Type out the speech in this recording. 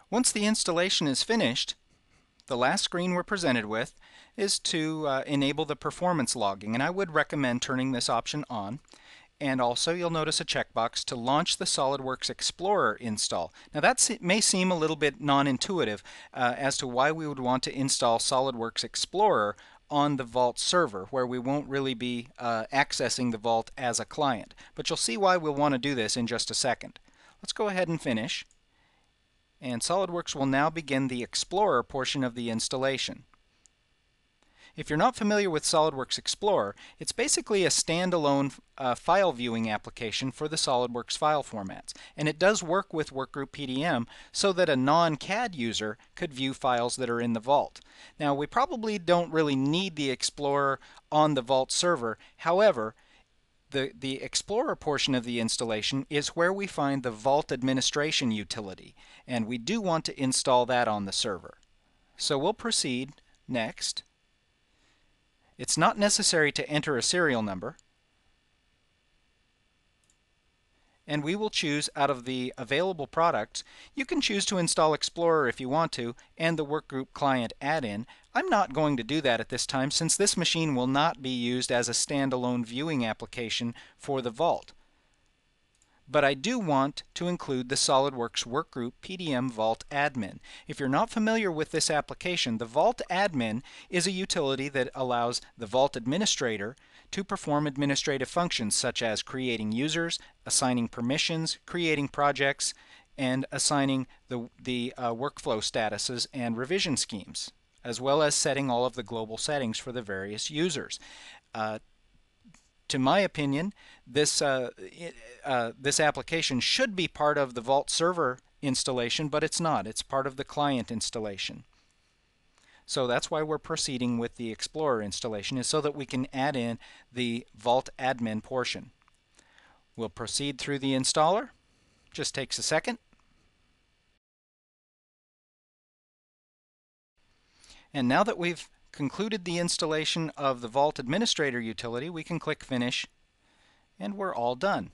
Once the installation is finished, the last screen we're presented with is to enable the performance logging, and I would recommend turning this option on. And also you'll notice a checkbox to launch the SolidWorks Explorer install. Now that may seem a little bit non-intuitive as to why we would want to install SolidWorks Explorer on the Vault server, where we won't really be accessing the Vault as a client. But you'll see why we'll want to do this in just a second. Let's go ahead and finish. And SolidWorks will now begin the Explorer portion of the installation. If you're not familiar with SolidWorks Explorer, it's basically a standalone file viewing application for the SolidWorks file formats. And it does work with Workgroup PDM so that a non-CAD user could view files that are in the Vault. Now, we probably don't really need the Explorer on the Vault server. However, the Explorer portion of the installation is where we find the Vault administration utility, and we do want to install that on the server. So we'll proceed next. It's not necessary to enter a serial number, and we will choose out of the available products. You can choose to install Explorer if you want to, and the Workgroup client add-in. I'm not going to do that at this time since this machine will not be used as a standalone viewing application for the Vault. But I do want to include the SolidWorks Workgroup PDM VaultAdmin. If you're not familiar with this application, the VaultAdmin is a utility that allows the Vault administrator to perform administrative functions such as creating users, assigning permissions, creating projects, and assigning the workflow statuses and revision schemes, as well as setting all of the global settings for the various users. To my opinion, this application should be part of the Vault server installation, but it's not. It's part of the client installation. So that's why we're proceeding with the Explorer installation, is so that we can add in the Vault admin portion. We'll proceed through the installer. Just takes a second. And now that we've concluded the installation of the Vault Administrator utility, we can click Finish, and we're all done.